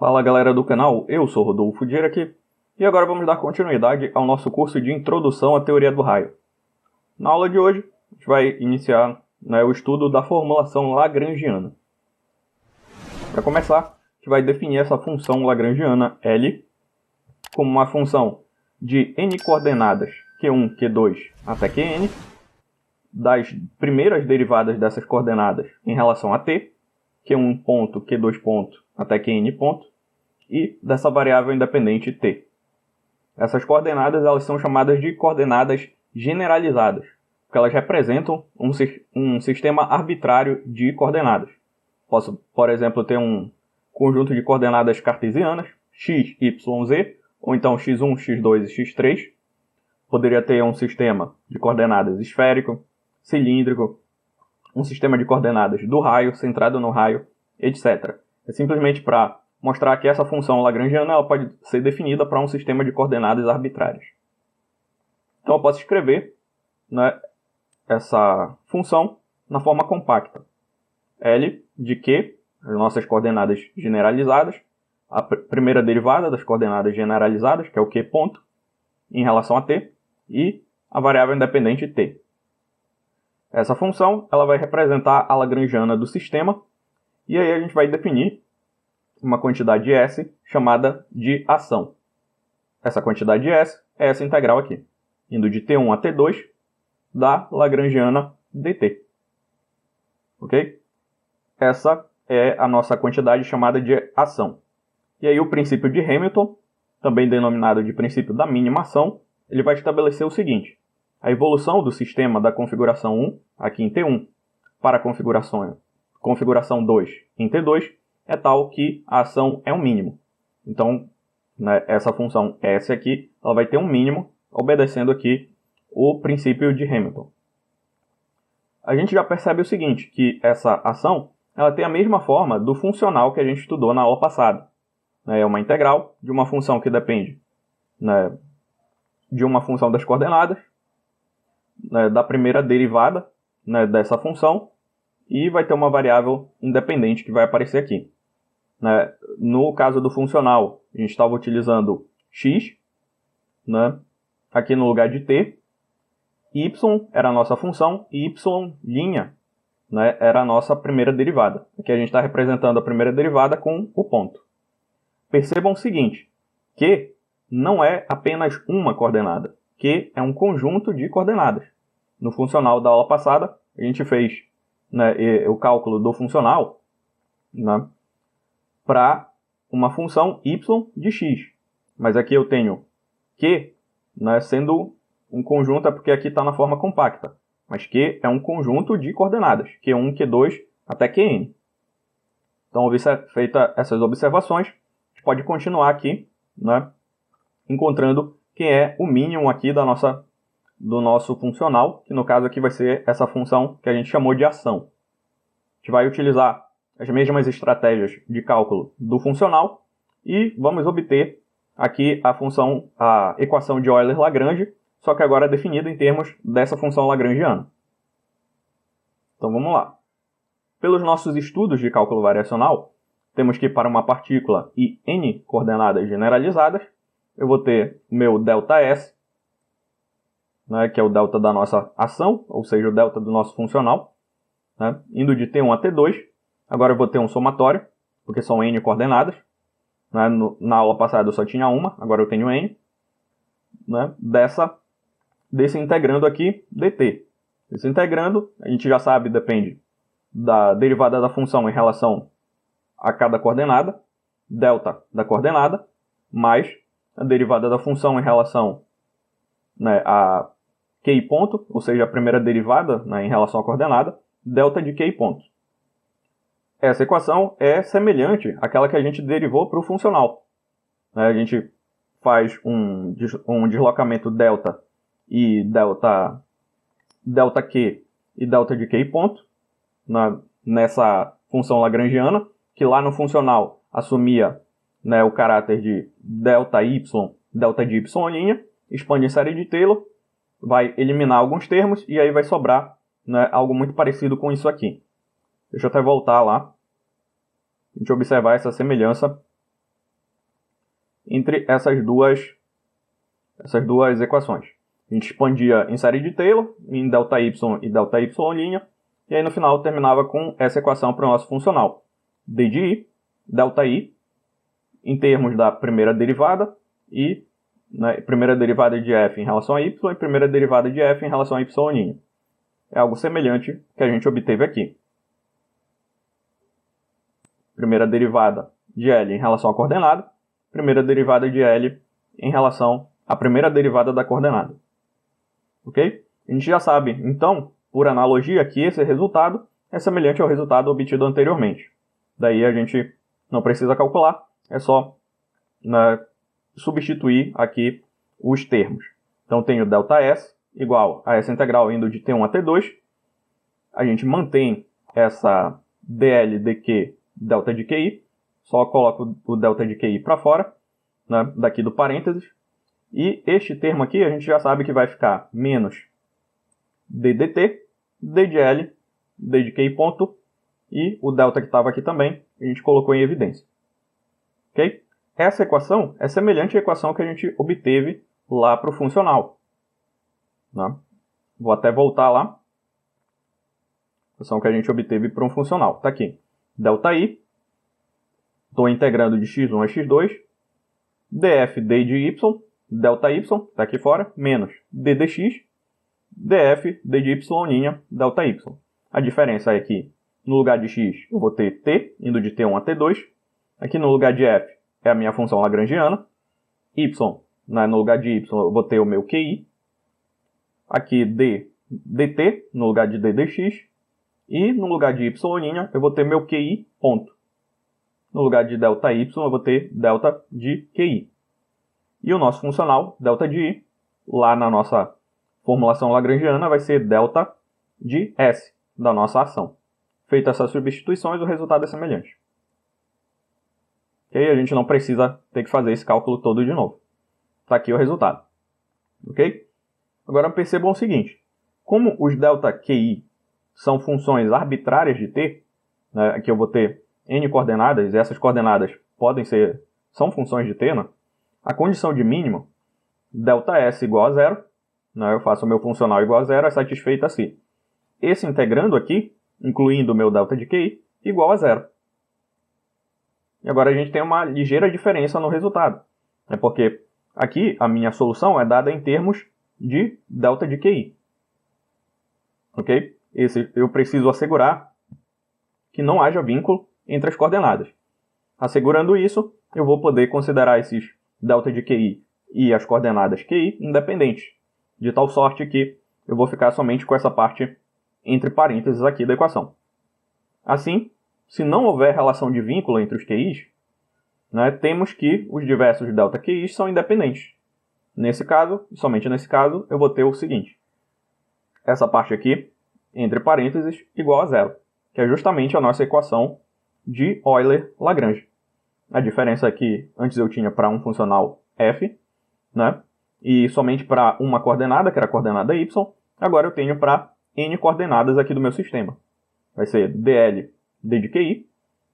Fala galera do canal, eu sou Rodolfo Dier aqui, e agora vamos dar continuidade ao nosso curso de Introdução à Teoria do Raio. Na aula de hoje, a gente vai iniciar o estudo da formulação lagrangiana. Para começar, a gente vai definir essa função lagrangiana L como uma função de n coordenadas Q1, Q2 até Qn, das primeiras derivadas dessas coordenadas em relação a t, Q1 ponto, Q2 ponto até Qn ponto, e dessa variável independente t. Essas coordenadas elas são chamadas de coordenadas generalizadas, porque elas representam um sistema arbitrário de coordenadas. Posso, por exemplo, ter um conjunto de coordenadas cartesianas, x, y, z, ou então x1, x2 e x3. Poderia ter um sistema de coordenadas esférico, cilíndrico, um sistema de coordenadas do raio, centrado no raio, etc. É simplesmente para mostrar que essa função lagrangiana ela pode ser definida para um sistema de coordenadas arbitrárias. Então eu posso escrever essa função na forma compacta. L de Q, as nossas coordenadas generalizadas, a primeira derivada das coordenadas generalizadas, que é o Q ponto, em relação a t, e a variável independente t. Essa função ela vai representar a lagrangiana do sistema, e aí a gente vai definir uma quantidade S chamada de ação. Essa quantidade S é essa integral aqui, indo de T1 a T2 da lagrangiana dt. Ok? Essa é a nossa quantidade chamada de ação. E aí o princípio de Hamilton, também denominado de princípio da mínima ação, ele vai estabelecer o seguinte: a evolução do sistema da configuração 1, aqui em T1, para a configuração 2 em T2, é tal que a ação é um mínimo. Então, essa função S aqui, ela vai ter um mínimo, obedecendo aqui o princípio de Hamilton. A gente já percebe o seguinte, que essa ação ela tem a mesma forma do funcional que a gente estudou na aula passada. É uma integral de uma função que depende de uma função das coordenadas, da primeira derivada dessa função, e vai ter uma variável independente que vai aparecer aqui. No caso do funcional, a gente estava utilizando x, aqui no lugar de t, y era a nossa função, e y' era a nossa primeira derivada. Aqui a gente está representando a primeira derivada com o ponto. Percebam o seguinte, que não é apenas uma coordenada, que é um conjunto de coordenadas. No funcional da aula passada, a gente fez o cálculo do funcional para uma função y de x. Mas aqui eu tenho q sendo um conjunto, é porque aqui está na forma compacta. Mas q é um conjunto de coordenadas, q1, q2 até qn. Então, feitas essas observações, a gente pode continuar aqui encontrando quem é o mínimo aqui do nosso funcional, que no caso aqui vai ser essa função que a gente chamou de ação. A gente vai utilizar as mesmas estratégias de cálculo do funcional e vamos obter aqui a equação de Euler-Lagrange, só que agora definida em termos dessa função lagrangiana. Então vamos lá. Pelos nossos estudos de cálculo variacional, temos que para uma partícula e n coordenadas generalizadas, eu vou ter o meu ΔS, que é o delta da nossa ação, ou seja, o delta do nosso funcional, indo de T1 a T2. Agora eu vou ter um somatório, porque são n coordenadas. Na aula passada eu só tinha uma, agora eu tenho n. Desse integrando aqui, dt. Esse integrando, a gente já sabe, depende da derivada da função em relação a cada coordenada, delta da coordenada, mais a derivada da função em relação a q ponto, ou seja, a primeira derivada em relação à coordenada, delta de q ponto. Essa equação é semelhante àquela que a gente derivou para o funcional. A gente faz um deslocamento delta e delta q e delta de q ponto nessa função lagrangiana, que lá no funcional assumia o caráter de delta y, delta de y', expande em série de Taylor, vai eliminar alguns termos e aí vai sobrar algo muito parecido com isso aqui. Deixa eu até voltar lá, a gente observar essa semelhança entre essas duas equações. A gente expandia em série de Taylor, em ΔY e ΔY', e aí no final terminava com essa equação para o nosso funcional. D de I, ΔI, em termos da primeira derivada, e primeira derivada de f em relação a y e primeira derivada de f em relação a y'. É algo semelhante que a gente obteve aqui. Primeira derivada de L em relação à coordenada, primeira derivada de L em relação à primeira derivada da coordenada. Ok? A gente já sabe, então, por analogia, que esse resultado é semelhante ao resultado obtido anteriormente. Daí a gente não precisa calcular, é só substituir aqui os termos. Então, tenho ΔS igual a essa integral indo de T1 a T2. A gente mantém essa dl dq delta de QI, só coloco o delta de QI para fora, daqui do parênteses. E este termo aqui a gente já sabe que vai ficar menos d dt, d de L, d de QI ponto, e o delta que estava aqui também, a gente colocou em evidência. Ok? Essa equação é semelhante à equação que a gente obteve lá para o funcional. Vou até voltar lá. A equação que a gente obteve para um funcional. Está aqui. ΔI. Estou integrando de x1 a x2. df d de y. ΔY. Está aqui fora. Menos d dx. df d de y'. ΔY. A diferença é que no lugar de x eu vou ter t, indo de T1 a T2. Aqui no lugar de f é a minha função lagrangiana. Y, no lugar de y eu vou ter o meu QI. Aqui d dt, no lugar de d dx. E no lugar de y' eu vou ter meu QI ponto. No lugar de ΔY eu vou ter delta de QI. E o nosso funcional, delta de I, lá na nossa formulação lagrangiana, vai ser delta de S, da nossa ação. Feitas essas substituições, o resultado é semelhante. Ok? A gente não precisa ter que fazer esse cálculo todo de novo. Está aqui o resultado. Ok? Agora percebam o seguinte. Como os delta QI são funções arbitrárias de t, aqui eu vou ter n coordenadas, e essas coordenadas são funções de t, a condição de mínimo, ΔS igual a zero, eu faço o meu funcional igual a zero, é satisfeita se esse integrando aqui, incluindo o meu delta de QI, igual a zero. E agora a gente tem uma ligeira diferença no resultado. Porque aqui a minha solução é dada em termos de delta de QI. Ok? Eu preciso assegurar que não haja vínculo entre as coordenadas. Assegurando isso, eu vou poder considerar esses delta de QI e as coordenadas QI independentes, de tal sorte que eu vou ficar somente com essa parte entre parênteses aqui da equação. Assim, se não houver relação de vínculo entre os QIs, temos que os diversos delta QIs são independentes. Nesse caso, e somente nesse caso, eu vou ter o seguinte. Essa parte aqui, entre parênteses, igual a zero, que é justamente a nossa equação de Euler-Lagrange. A diferença é que antes eu tinha para um funcional f, e somente para uma coordenada, que era a coordenada y, agora eu tenho para n coordenadas aqui do meu sistema. Vai ser dl, d de QI,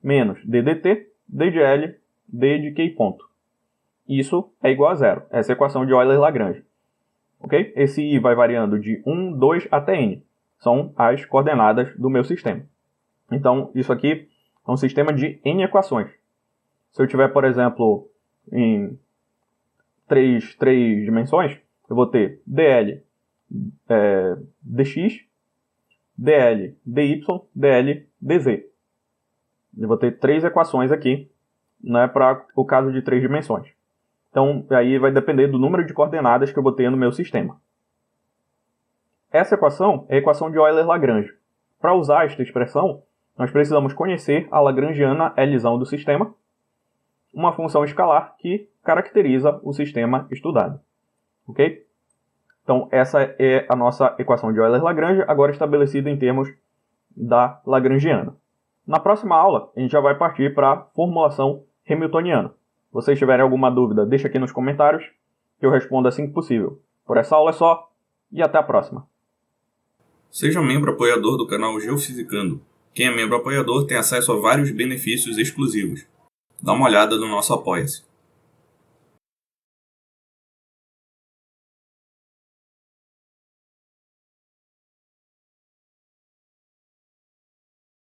menos d dt, d de L, d de QI ponto. Isso é igual a zero. Essa é a equação de Euler-Lagrange. Okay? Esse i vai variando de 1, 2 até n. São as coordenadas do meu sistema. Então, isso aqui é um sistema de n equações. Se eu tiver, por exemplo, em três dimensões, eu vou ter dl dx, dl dy, dl dz. Eu vou ter 3 equações aqui, para o caso de 3 dimensões. Então, aí vai depender do número de coordenadas que eu vou ter no meu sistema. Essa equação é a equação de Euler-Lagrange. Para usar esta expressão, nós precisamos conhecer a lagrangiana Lzão do sistema, uma função escalar que caracteriza o sistema estudado. Ok? Então, essa é a nossa equação de Euler-Lagrange, agora estabelecida em termos da lagrangiana. Na próxima aula, a gente já vai partir para a formulação hamiltoniana. Se vocês tiverem alguma dúvida, deixa aqui nos comentários, que eu respondo assim que possível. Por essa aula é só, e até a próxima. Seja membro apoiador do canal Geofisicando. Quem é membro apoiador tem acesso a vários benefícios exclusivos. Dá uma olhada no nosso Apoia-se.